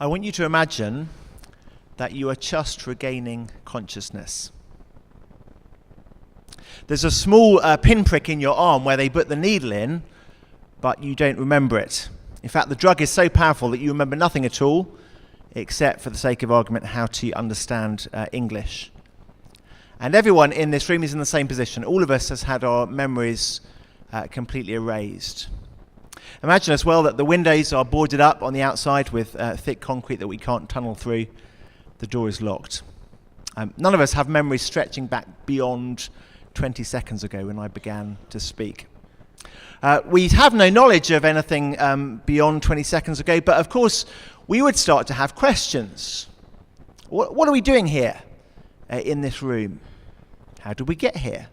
I want you to imagine that you are just regaining consciousness. There's a small pinprick in your arm where they put the needle in, but you don't remember it. In fact, the drug is so powerful that you remember nothing at all, except for the sake of argument, how to understand English. And everyone in this room is in the same position. All of us has had our memories completely erased. Imagine as well that the windows are boarded up on the outside with thick concrete that we can't tunnel through. The door is locked. None of us have memories stretching back beyond 20 seconds ago when I began to speak. We have no knowledge of anything beyond 20 seconds ago, but of course we would start to have questions. What are we doing here in this room? How did we get here?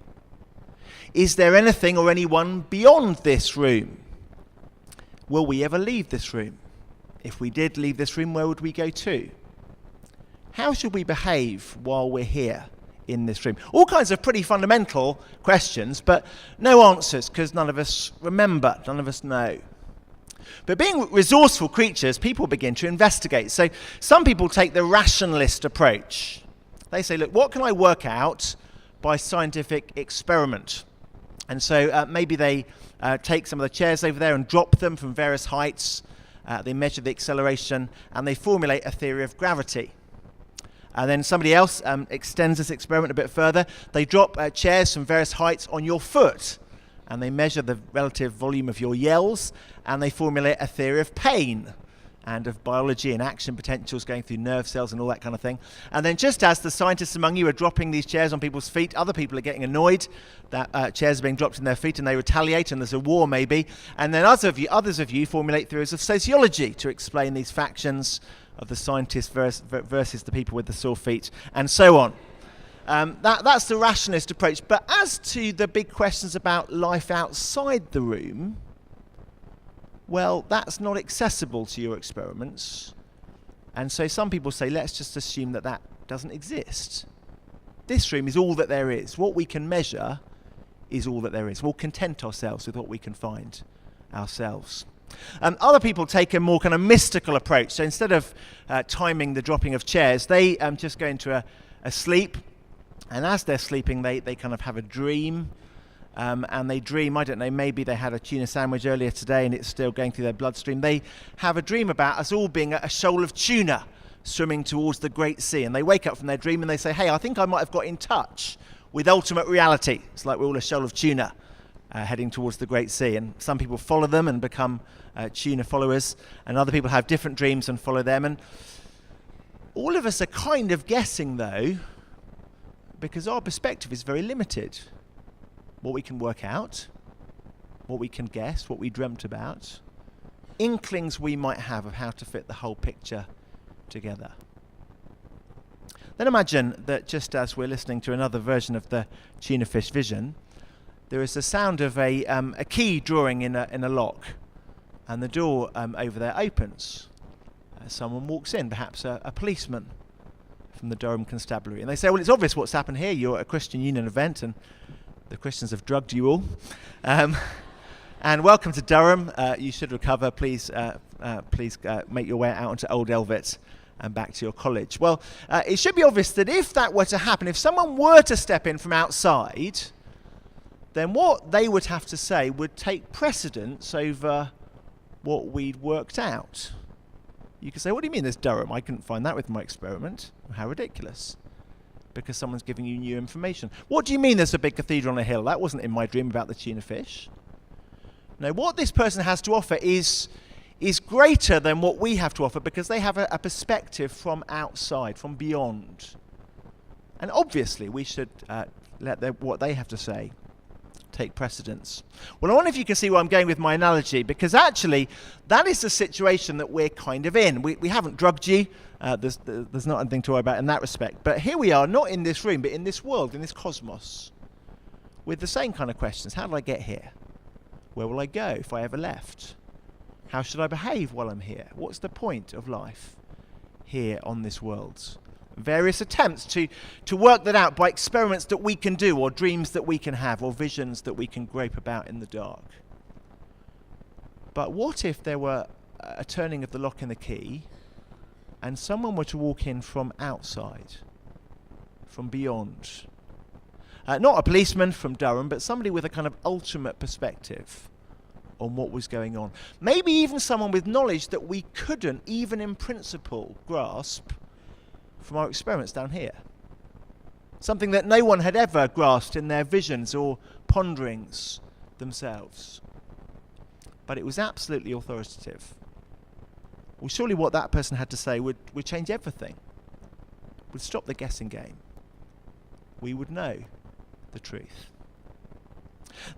Is there anything or anyone beyond this room? Will we ever leave this room? If we did leave this room, where would we go to? How should we behave while we're here in this room? All kinds of pretty fundamental questions, but no answers, because none of us remember, none of us know. But being resourceful creatures, people begin to investigate. So some people take the rationalist approach. They say, look, what can I work out by scientific experiment? And so maybe they take some of the chairs over there and drop them from various heights. They measure the acceleration, and they formulate a theory of gravity. And then somebody else extends this experiment a bit further. They drop chairs from various heights on your foot, and they measure the relative volume of your yells, and they formulate a theory of pain and of biology and action potentials going through nerve cells and all that kind of thing. And then just as the scientists among you are dropping these chairs on people's feet, other people are getting annoyed that chairs are being dropped in their feet, and they retaliate, and there's a war maybe. And then others of you formulate theories of sociology to explain these factions of the scientists versus the people with the sore feet, and so on. That's the rationalist approach. But as to the big questions about life outside the room, well, that's not accessible to your experiments. And so some people say, let's just assume that that doesn't exist. This room is all that there is. What we can measure is all that there is. We'll content ourselves with what we can find ourselves. Other people take a more kind of mystical approach. So instead of timing the dropping of chairs, they just go into a sleep. And as they're sleeping, they kind of have a dream. And they dream, I don't know, maybe they had a tuna sandwich earlier today and it's still going through their bloodstream. They have a dream about us all being a shoal of tuna swimming towards the great sea. And they wake up from their dream and they say, hey, I think I might have got in touch with ultimate reality. It's like we're all a shoal of tuna heading towards the great sea. And some people follow them and become tuna followers. And other people have different dreams and follow them. And all of us are kind of guessing, though, because our perspective is very limited. What we can work out, what we can guess, what we dreamt about, inklings we might have of how to fit the whole picture together. Then imagine that just as we're listening to another version of the tuna fish vision, there is the sound of a key drawing in a lock, and the door over there opens. Someone walks in, perhaps a policeman from the Durham Constabulary, and they say, well, it's obvious what's happened here. You're at a Christian Union event, and the Christians have drugged you all. And welcome to Durham. You should recover. Please make your way out onto Old Elvet and back to your college. Well, it should be obvious that if that were to happen, if someone were to step in from outside, then what they would have to say would take precedence over what we'd worked out. You could say, what do you mean there's Durham? I couldn't find that with my experiment. How ridiculous. Because someone's giving you new information. What do you mean there's a big cathedral on a hill? That wasn't in my dream about the tuna fish. No, what this person has to offer is greater than what we have to offer, because they have a perspective from outside, from beyond. And obviously we should let what they have to say take precedence. Well, I wonder if you can see where I'm going with my analogy, because actually that is the situation that we're kind of in. We haven't drugged you. There's not anything to worry about in that respect. But here we are, not in this room, but in this world, in this cosmos, with the same kind of questions. How did I get here? Where will I go if I ever left? How should I behave while I'm here? What's the point of life here on this world? Various attempts to work that out by experiments that we can do, or dreams that we can have, or visions that we can grope about in the dark. But what if there were a turning of the lock and the key, and someone were to walk in from outside, from beyond. Not a policeman from Durham, but somebody with a kind of ultimate perspective on what was going on. Maybe even someone with knowledge that we couldn't, even in principle, grasp from our experiments down here. Something that no one had ever grasped in their visions or ponderings themselves. But it was absolutely authoritative. Well, surely what that person had to say would change everything. Would stop the guessing game. We would know the truth.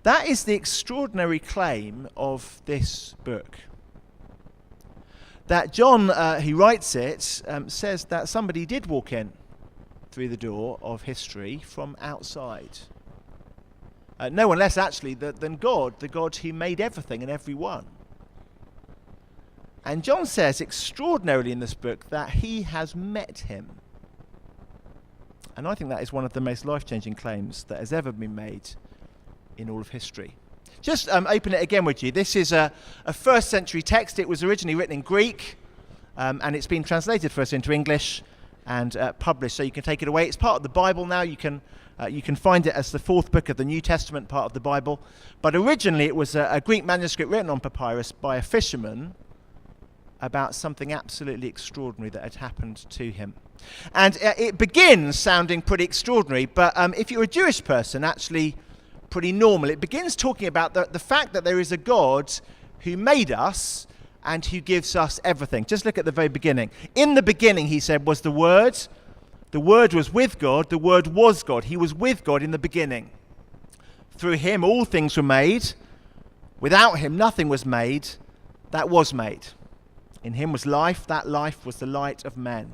That is the extraordinary claim of this book. That John, who writes it, says that somebody did walk in through the door of history from outside. No one less actually than God, the God who made everything and everyone. And John says extraordinarily in this book that he has met him. And I think that is one of the most life-changing claims that has ever been made in all of history. Just open it again with you. This is a first century text. It was originally written in Greek, and it's been translated for us into English and published, so you can take it away. It's part of the Bible now. You can find it as the fourth book of the New Testament, part of the Bible. But originally it was a Greek manuscript written on papyrus by a fisherman about something absolutely extraordinary that had happened to him. And it begins sounding pretty extraordinary, but if you're a Jewish person, actually pretty normal. It begins talking about the fact that there is a God who made us and who gives us everything. Just look at the very beginning. In the beginning, he said, was the Word. The Word was with God. The Word was God. He was with God in the beginning. Through him, all things were made. Without him, nothing was made that was made. In him was life. That life was the light of men.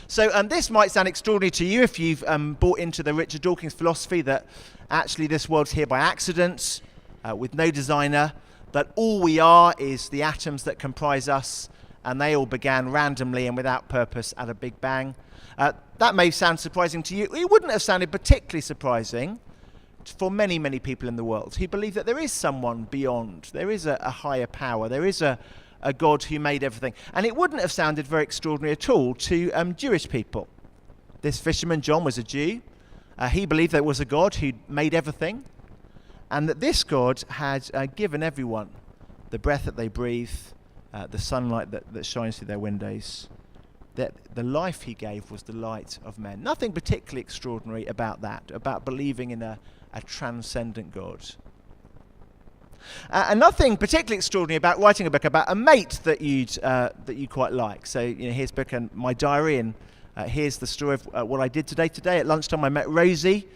So this might sound extraordinary to you if you've bought into the Richard Dawkins philosophy that actually this world's here by accident, with no designer, that all we are is the atoms that comprise us, and they all began randomly and without purpose at a big bang. That may sound surprising to you. It wouldn't have sounded particularly surprising for many, many people in the world who believe that there is someone beyond, there is a higher power, there is a God who made everything. And it wouldn't have sounded very extraordinary at all to Jewish people. This fisherman, John, was a Jew. He believed there was a God who made everything, and that this God had given everyone the breath that they breathe, the sunlight that shines through their windows, that the life he gave was the light of men. Nothing particularly extraordinary about that, about believing in a transcendent God. And nothing particularly extraordinary about writing a book about a mate that you quite like. So here's a book and my diary, and here's the story of what I did today. Today at lunchtime I met Rosie,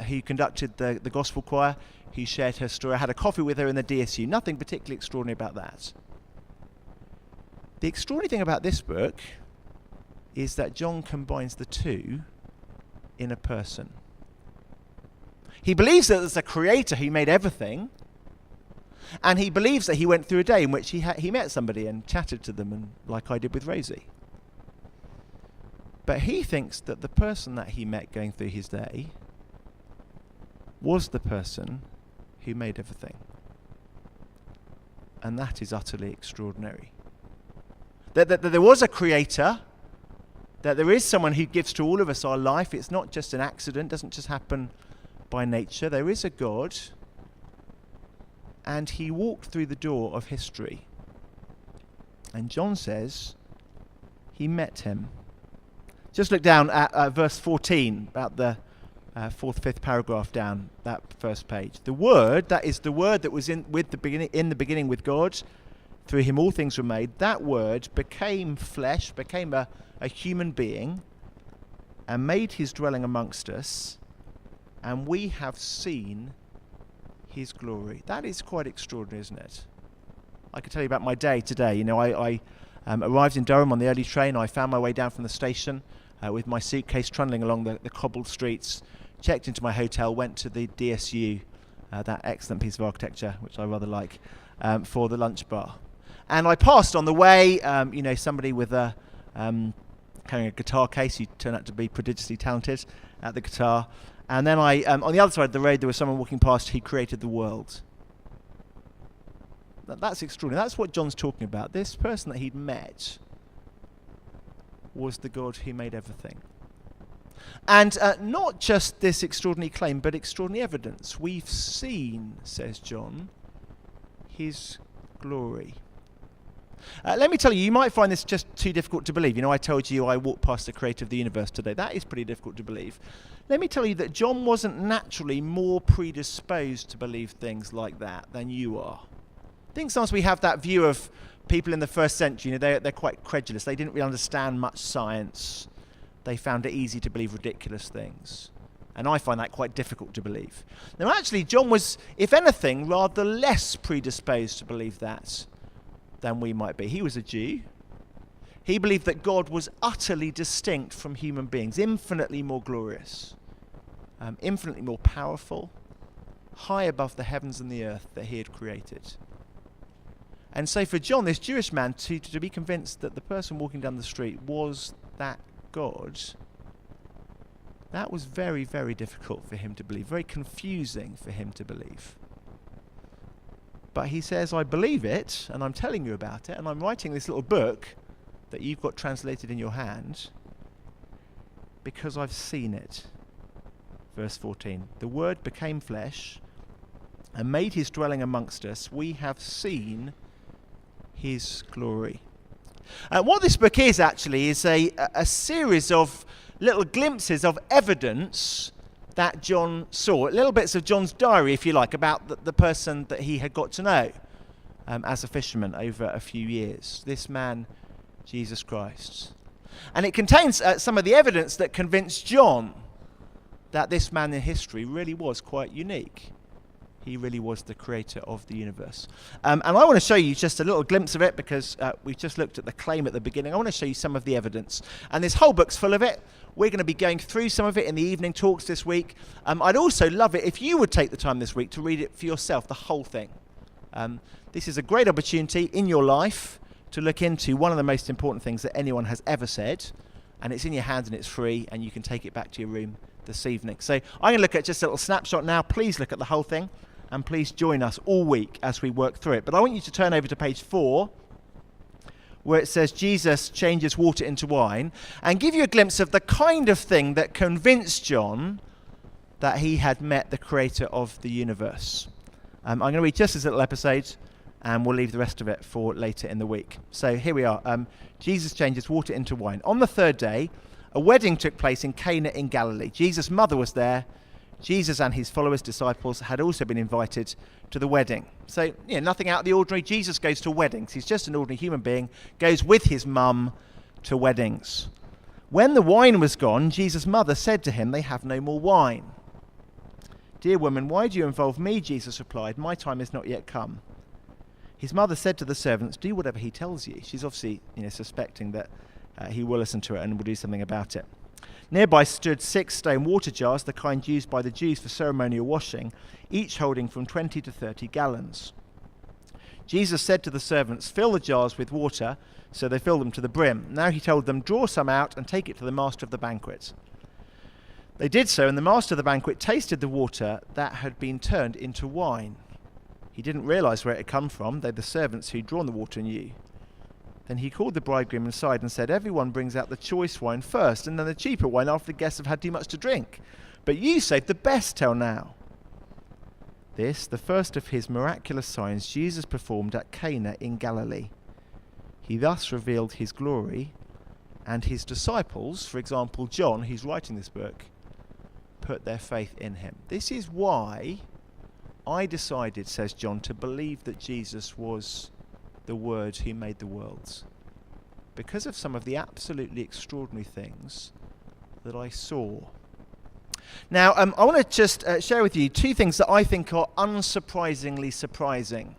who conducted the gospel choir, who shared her story. I had a coffee with her in the DSU. Nothing particularly extraordinary about that. The extraordinary thing about this book is that John combines the two in a person. He believes that there's a creator who made everything, and he believes that he went through a day in which he met somebody and chatted to them, and like I did with Rosie. But he thinks that the person that he met going through his day was the person who made everything. And that is utterly extraordinary. That there was a creator, that there is someone who gives to all of us our life. It's not just an accident, doesn't just happen by nature. There is a God, and he walked through the door of history. And John says he met him. Just look down at verse 14, about the fourth, fifth paragraph down that first page. The Word, that is the Word that was in the beginning with God. Through him all things were made. That Word became flesh, became a human being, and made his dwelling amongst us, and we have seen his glory. That is quite extraordinary, isn't it? I could tell you about my day today. I arrived in Durham on the early train. I found my way down from the station with my suitcase trundling along the cobbled streets, checked into my hotel, went to the DSU, that excellent piece of architecture, which I rather like, for the lunch bar. And I passed on the way, somebody with carrying a guitar case who turned out to be prodigiously talented at the guitar. And then on the other side of the road, there was someone walking past who created the world. That's extraordinary. That's what John's talking about. This person that he'd met was the God who made everything. And not just this extraordinary claim, but extraordinary evidence. We've seen, says John, his glory. Let me tell you, you might find this just too difficult to believe. I told you I walked past the creator of the universe today. That is pretty difficult to believe. Let me tell you that John wasn't naturally more predisposed to believe things like that than you are. I think sometimes we have that view of people in the first century. They're quite credulous. They didn't really understand much science. They found it easy to believe ridiculous things. And I find that quite difficult to believe. Now, actually, John was, if anything, rather less predisposed to believe that than we might be. He was a Jew. He believed that God was utterly distinct from human beings, infinitely more glorious, infinitely more powerful, high above the heavens and the earth that he had created. And so for John, this Jewish man, to be convinced that the person walking down the street was that God, that was very, very difficult for him to believe, very confusing for him to believe. But he says, I believe it, and I'm telling you about it, and I'm writing this little book that you've got translated in your hand because I've seen it. Verse 14, the Word became flesh and made his dwelling amongst us. We have seen his glory. What this book is actually is a series of little glimpses of evidence that John saw, little bits of John's diary, if you like, about the person that he had got to know as a fisherman over a few years. This man, Jesus Christ. And it contains some of the evidence that convinced John that this man in history really was quite unique. He really was the creator of the universe. And I want to show you just a little glimpse of it because we've just looked at the claim at the beginning. I want to show you some of the evidence. And this whole book's full of it. We're going to be going through some of it in the evening talks this week. I'd also love it if you would take the time this week to read it for yourself, the whole thing. This is a great opportunity in your life to look into one of the most important things that anyone has ever said. And it's in your hands and it's free and you can take it back to your room this evening. So I'm going to look at just a little snapshot now. Please look at the whole thing. And please join us all week as we work through it. But I want you to turn over to page 4, where it says Jesus changes water into wine, and give you a glimpse of the kind of thing that convinced John that he had met the creator of the universe. I'm going to read just this little episode, and we'll leave the rest of it for later in the week. So here we are. Jesus changes water into wine. On the third day, a wedding took place in Cana in Galilee. Jesus' mother was there. Jesus and his followers, disciples, had also been invited to the wedding. So, nothing out of the ordinary. Jesus goes to weddings. He's just an ordinary human being, goes with his mum to weddings. When the wine was gone, Jesus' mother said to him, they have no more wine. Dear woman, why do you involve me? Jesus replied, my time has not yet come. His mother said to the servants, do whatever he tells you. She's obviously, suspecting that he will listen to it and will do something about it. Nearby stood 6 stone water jars, the kind used by the Jews for ceremonial washing, each holding from 20 to 30 gallons. Jesus said to the servants, fill the jars with water, so they filled them to the brim. Now he told them, draw some out and take it to the master of the banquet. They did so, and the master of the banquet tasted the water that had been turned into wine. He didn't realize where it had come from, though the servants who'd drawn the water knew. Then he called the bridegroom aside and said, everyone brings out the choice wine first, and then the cheaper wine after the guests have had too much to drink. But you saved the best till now. This, the first of his miraculous signs, Jesus performed at Cana in Galilee. He thus revealed his glory, and his disciples, for example, John, who's writing this book, put their faith in him. This is why I decided, says John, to believe that Jesus was the Word who made the worlds, because of some of the absolutely extraordinary things that I saw. Now, I want to just share with you 2 things that I think are unsurprisingly surprising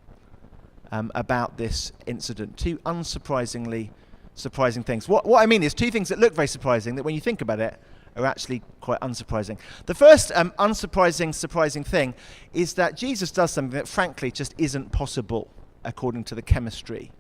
about this incident. 2 unsurprisingly surprising things. What I mean is 2 things that look very surprising, that when you think about it, are actually quite unsurprising. The first surprising thing is that Jesus does something that frankly just isn't possible according to the chemistry.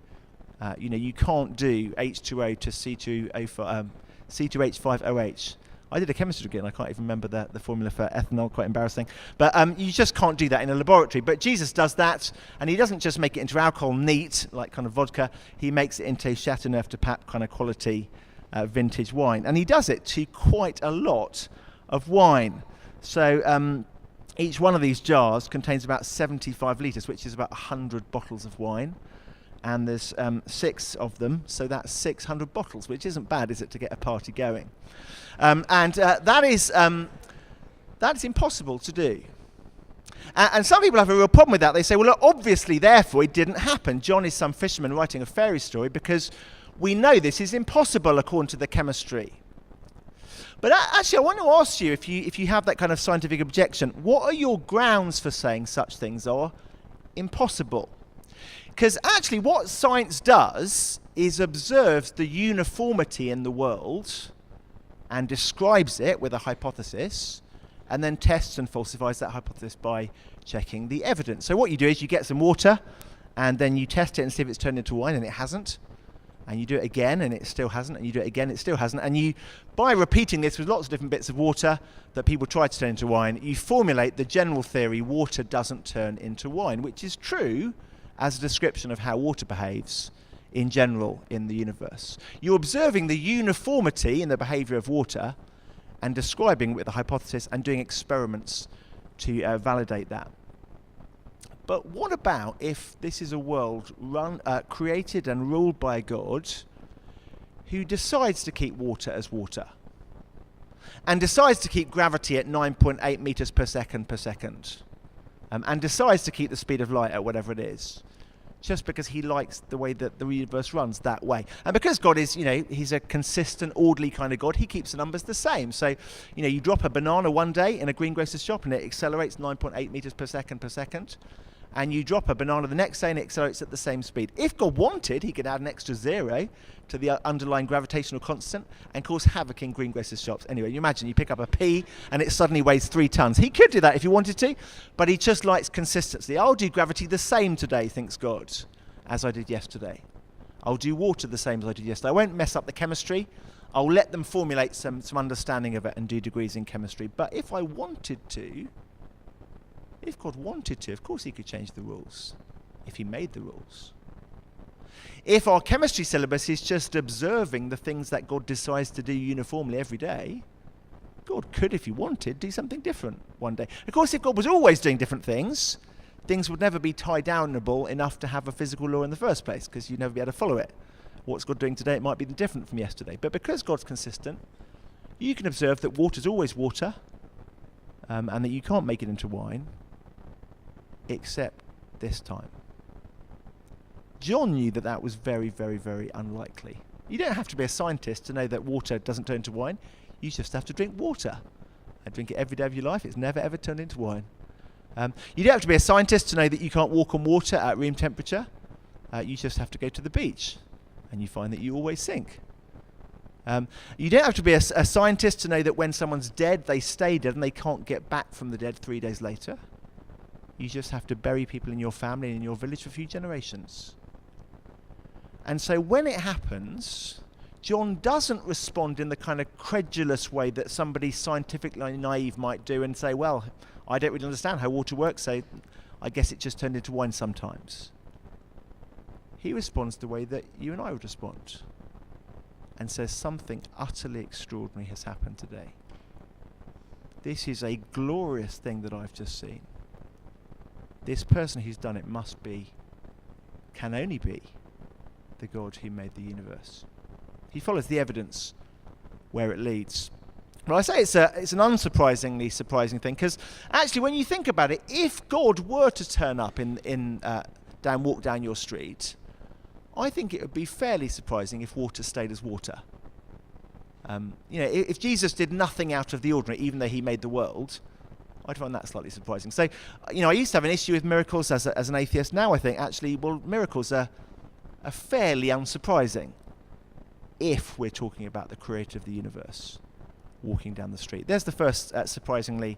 You can't do H2O to C2H5OH. I did a chemistry degree and I can't even remember the formula for ethanol, quite embarrassing. But you just can't do that in a laboratory. But Jesus does that, and he doesn't just make it into alcohol neat, like kind of vodka. He makes it into Chateauneuf de Pape kind of quality vintage wine. And he does it to quite a lot of wine. So each one of these jars contains about 75 litres, which is about 100 bottles of wine. And there's 6 of them, so that's 600 bottles, which isn't bad, is it, to get a party going? That is impossible to do. And some people have a real problem with that. They say, well, look, obviously, therefore, it didn't happen. John is some fisherman writing a fairy story because we know this is impossible according to the chemistry. But actually, I want to ask you, if you have that kind of scientific objection, what are your grounds for saying such things are impossible? Because actually what science does is observes the uniformity in the world and describes it with a hypothesis, and then tests and falsifies that hypothesis by checking the evidence. So what you do is you get some water, and then you test it and see if it's turned into wine, and it hasn't. And you do it again, and it still hasn't. And you do it again, it still hasn't. And you, by repeating this with lots of different bits of water that people try to turn into wine, you formulate the general theory water doesn't turn into wine, which is true as a description of how water behaves in general in the universe. You're observing the uniformity in the behavior of water and describing it with a hypothesis and doing experiments to validate that. But what about if this is a world created and ruled by God who decides to keep water as water and decides to keep gravity at 9.8 meters per second and decides to keep the speed of light at whatever it is, just because he likes the way that the universe runs that way. And because God is, he's a consistent, orderly kind of God, he keeps the numbers the same. So, you drop a banana one day in a greengrocer's shop and it accelerates 9.8 meters per second. And you drop a banana the next day and it accelerates at the same speed. If God wanted, he could add an extra 0 to the underlying gravitational constant and cause havoc in greengrocers' shops. Anyway, you imagine you pick up a pea and it suddenly weighs 3 tons. He could do that if he wanted to, but he just likes consistency. I'll do gravity the same today, thinks God, as I did yesterday. I'll do water the same as I did yesterday. I won't mess up the chemistry. I'll let them formulate some understanding of it and do degrees in chemistry. But if I wanted to, if God wanted to, of course he could change the rules, if he made the rules. If our chemistry syllabus is just observing the things that God decides to do uniformly every day, God could, if he wanted, do something different one day. Of course, if God was always doing different things, things would never be tie-downable enough to have a physical law in the first place, because you'd never be able to follow it. What's God doing today? It might be different from yesterday. But because God's consistent, you can observe that water's always water, and that you can't make it into wine, except this time. John knew that that was very, very, very unlikely. You don't have to be a scientist to know that water doesn't turn into wine. You just have to drink water. And drink it every day of your life. It's never, ever turned into wine. You don't have to be a scientist to know that you can't walk on water at room temperature. You just have to go to the beach. And you find that you always sink. You don't have to be a scientist to know that when someone's dead, they stay dead and they can't get back from the dead 3 days later. You just have to bury people in your family and in your village for a few generations. And so when it happens, John doesn't respond in the kind of credulous way that somebody scientifically naive might do and say, well, I don't really understand how water works, so I guess it just turned into wine sometimes. He responds the way that you and I would respond and says something utterly extraordinary has happened today. This is a glorious thing that I've just seen. This person who's done it can only be the God who made the universe. He follows the evidence where it leads. Well, I say it's an unsurprisingly surprising thing, because actually when you think about it, if God were to turn up walk down your street, I think it would be fairly surprising if water stayed as water. If Jesus did nothing out of the ordinary, even though he made the world, I'd find that slightly surprising. So, I used to have an issue with miracles as an atheist. Now I think, actually, miracles are fairly unsurprising if we're talking about the creator of the universe walking down the street. There's the first unsurprisingly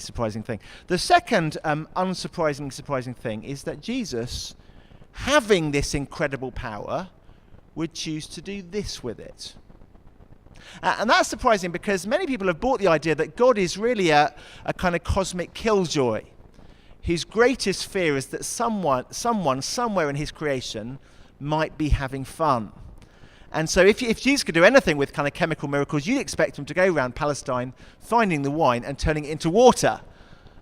surprising thing. The second unsurprisingly surprising thing is that Jesus, having this incredible power, would choose to do this with it. And that's surprising because many people have bought the idea that God is really a kind of cosmic killjoy, whose greatest fear is that someone somewhere in his creation might be having fun. And so if Jesus could do anything with kind of chemical miracles, you'd expect him to go around Palestine, finding the wine and turning it into water.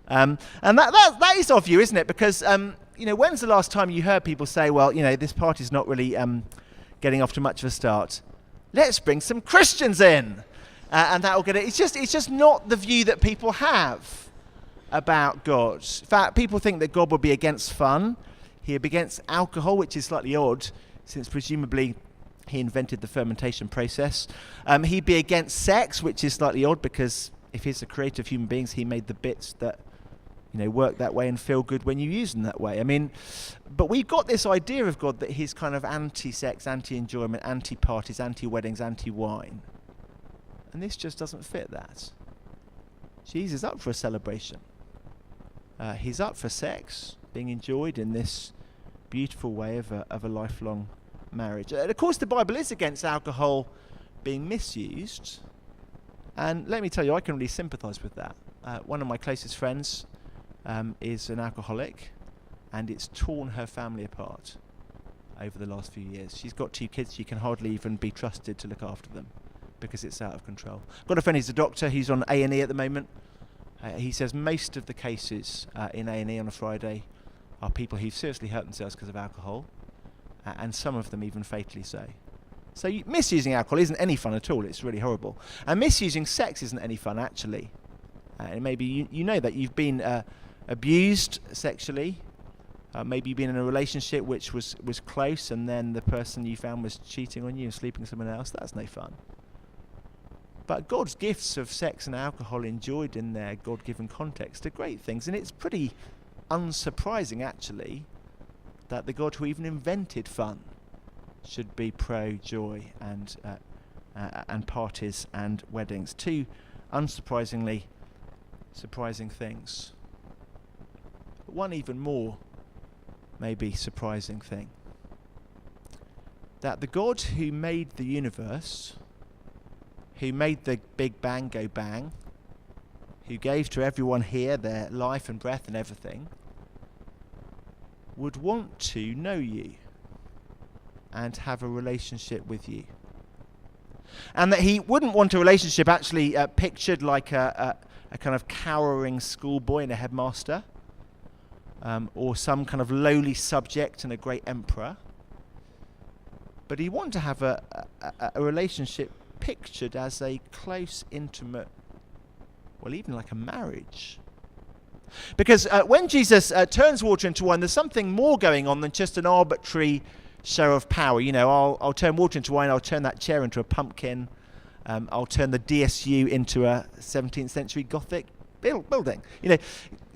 And that is our view, isn't it? Because, when's the last time you heard people say, well, this party's not really getting off to much of a start. Let's bring some Christians in. And that will get it. It's just not the view that people have about God. In fact, people think that God would be against fun. He'd be against alcohol, which is slightly odd, since presumably he invented the fermentation process. He'd be against sex, which is slightly odd, because if he's the creator of human beings, he made the bits that work that way and feel good when you use them that way. But we've got this idea of God that he's kind of anti-sex, anti-enjoyment, anti-parties, anti-weddings, anti-wine. And this just doesn't fit that. Jesus is up for a celebration. He's up for sex, being enjoyed in this beautiful way of a lifelong marriage. And of course, the Bible is against alcohol being misused. And let me tell you, I can really sympathise with that. One of my closest friends is an alcoholic, and it's torn her family apart over the last few years. She's got 2 kids. She can hardly even be trusted to look after them, because it's out of control. I've got a friend who's a doctor. He's on A&E at the moment. He says most of the cases in A&E on a Friday are people who've seriously hurt themselves because of alcohol, and some of them even fatally so. So misusing alcohol isn't any fun at all. It's really horrible. And misusing sex isn't any fun, actually. And maybe you know that you've been abused sexually. Maybe you've been in a relationship which was close, and then the person you found was cheating on you and sleeping with someone else. That's no fun. But God's gifts of sex and alcohol enjoyed in their God-given context are great things. And it's pretty unsurprising, actually, that the God who even invented fun should be pro-joy and parties and weddings. 2 unsurprisingly surprising things. But one even more maybe surprising thing. That the God who made the universe, who made the Big Bang go bang, who gave to everyone here their life and breath and everything, would want to know you and have a relationship with you. And that he wouldn't want a relationship actually pictured like a kind of cowering schoolboy and a headmaster, or some kind of lowly subject and a great emperor. But he wanted to have a relationship pictured as a close, intimate, well, even like a marriage. Because when Jesus turns water into wine, there's something more going on than just an arbitrary show of power. I'll turn water into wine, I'll turn that chair into a pumpkin, I'll turn the DSU into a 17th century Gothic building.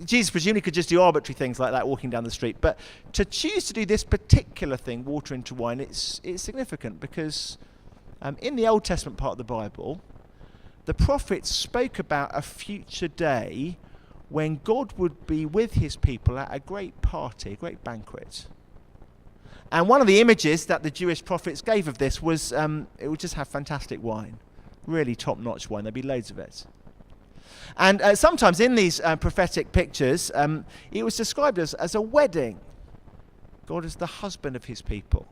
Jesus presumably could just do arbitrary things like that walking down the street. But to choose to do this particular thing, water into wine, it's significant because in the Old Testament part of the Bible, the prophets spoke about a future day when God would be with his people at a great party, a great banquet. And one of the images that the Jewish prophets gave of this was it would just have fantastic wine, really top-notch wine. There'd be loads of it. And sometimes in these prophetic pictures, it was described as a wedding. God is the husband of his people.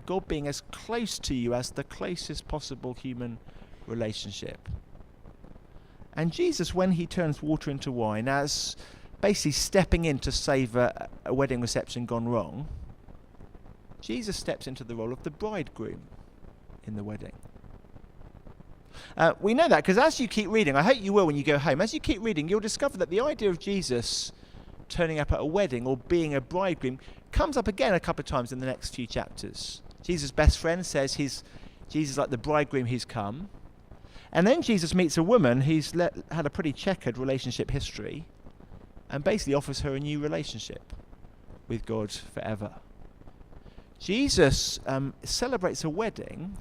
God being as close to you as the closest possible human relationship. And Jesus, when he turns water into wine, as basically stepping in to save a wedding reception gone wrong, Jesus steps into the role of the bridegroom in the wedding. We know that because as you keep reading, I hope you will when you go home, as you keep reading, you'll discover that the idea of Jesus turning up at a wedding or being a bridegroom comes up again a couple of times in the next few chapters. Jesus' best friend says Jesus like the bridegroom who's come. And then Jesus meets a woman who's had a pretty checkered relationship history and basically offers her a new relationship with God forever. Jesus celebrates a wedding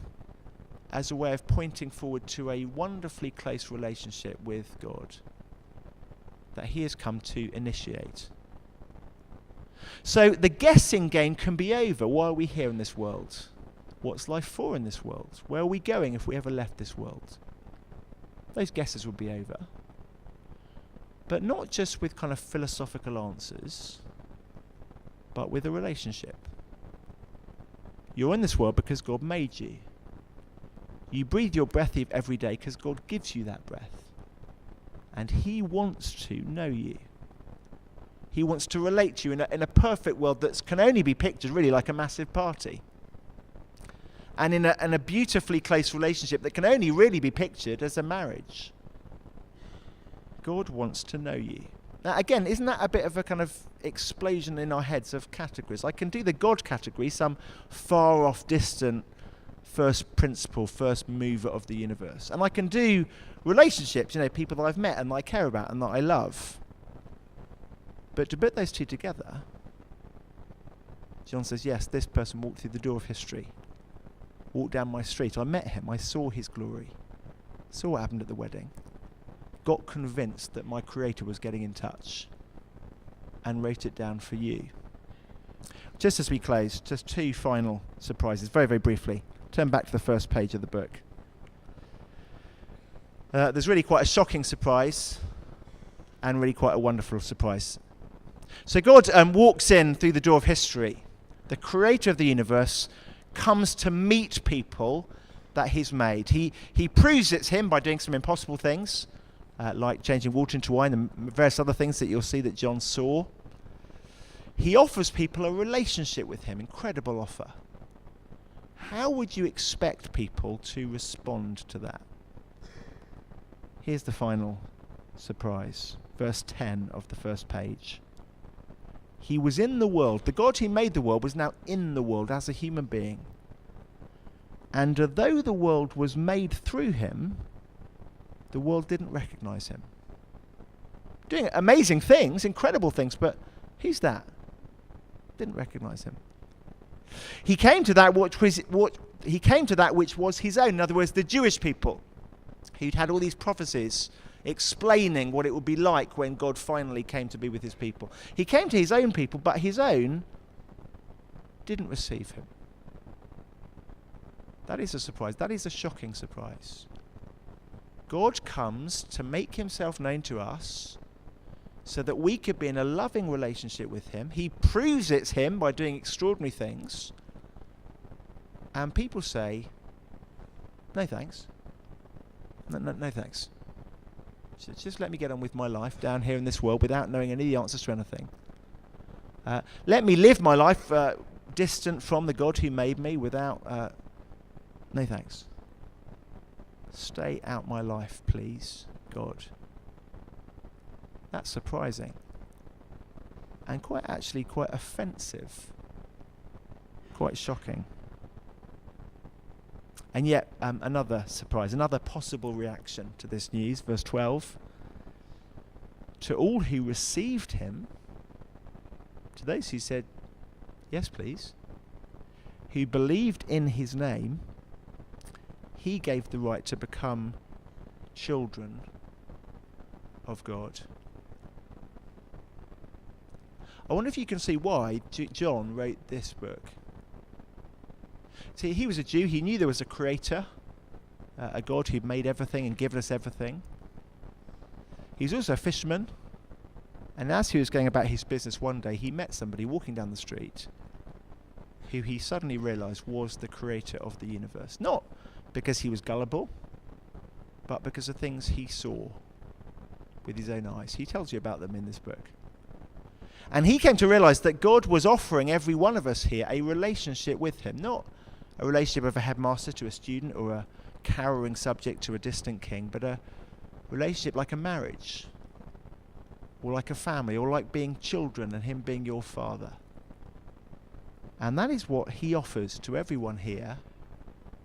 as a way of pointing forward to a wonderfully close relationship with God that he has come to initiate. So the guessing game can be over. Why are we here in this world? What's life for in this world? Where are we going if we ever left this world? Those guesses would be over. But not just with kind of philosophical answers, but with a relationship. You're in this world because God made you. You breathe your breath every day because God gives you that breath. And he wants to know you. He wants to relate to you in a perfect world that can only be pictured really like a massive party. And in a beautifully close relationship that can only really be pictured as a marriage. God wants to know you. Now again, isn't that a bit of a kind of explosion in our heads of categories? I can do the God category, some far off distant first principle, first mover of the universe. And I can do relationships, people that I've met and that I care about and that I love. But to put those two together, John says, yes, this person walked through the door of history, walked down my street. I met him. I saw his glory, saw what happened at the wedding, got convinced that my Creator was getting in touch, and wrote it down for you. Just as we close, just two final surprises, very, very briefly. Turn back to the first page of the book. There's really quite a shocking surprise and really quite a wonderful surprise. So God walks in through the door of history. The Creator of the universe comes to meet people that he's made. He proves it's him by doing some impossible things, like changing water into wine and various other things that you'll see that John saw. He offers people a relationship with him, incredible offer. How would you expect people to respond to that? Here's the final surprise. Verse 10 of the first page. He was in the world. The God who made the world was now in the world as a human being. And though the world was made through him, the world didn't recognize him. Doing amazing things, incredible things, but who's that? Didn't recognize him. He came to that which was his own. In other words, the Jewish people, who'd had all these prophecies explaining what it would be like when God finally came to be with his people. He came to his own people, but his own didn't receive him. That is a surprise. That is a shocking surprise. God comes to make himself known to us so that we could be in a loving relationship with him. He proves it's him by doing extraordinary things. And people say, no thanks. No thanks. Just let me get on with my life down here in this world without knowing any of the answers to anything. Let me live my life distant from the God who made me without... no thanks. Stay out my life, please, God. That's surprising. And quite offensive. Quite shocking. And yet, another surprise, another possible reaction to this news, verse 12. To all who received him, to those who said, yes, please, who believed in his name, he gave the right to become children of God. I wonder if you can see why John wrote this book. See, he was a Jew. He knew there was a creator, a God who'd made everything and given us everything. He was also a fisherman. And as he was going about his business one day, he met somebody walking down the street who he suddenly realized was the creator of the universe. Not because he was gullible, but because of things he saw with his own eyes. He tells you about them in this book. And he came to realize that God was offering every one of us here a relationship with him, not a relationship of a headmaster to a student or a cowering subject to a distant king, but a relationship like a marriage, or like a family, or like being children and him being your father. And that is what he offers to everyone here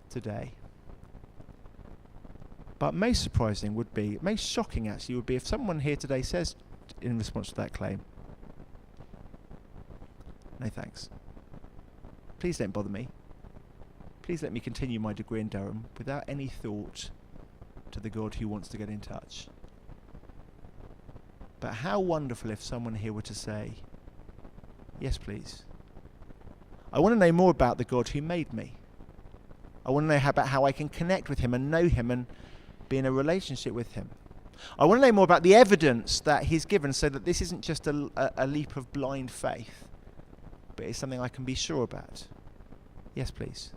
today. But most surprising would be, most shocking actually would be if someone here today says in response to that claim, no thanks. Please don't bother me. Please let me continue my degree in Durham without any thought to the God who wants to get in touch. But how wonderful if someone here were to say, yes, please. I want to know more about the God who made me. I want to know about how I can connect with him and know him and be in a relationship with him. I want to know more about the evidence that he's given so that this isn't just a leap of blind faith, but it's something I can be sure about. Yes, please.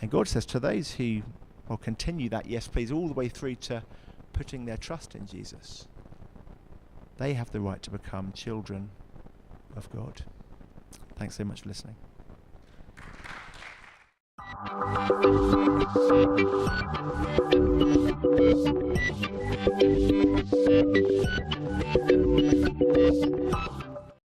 And God says to those who will continue that yes, please, all the way through to putting their trust in Jesus, they have the right to become children of God. Thanks so much for listening.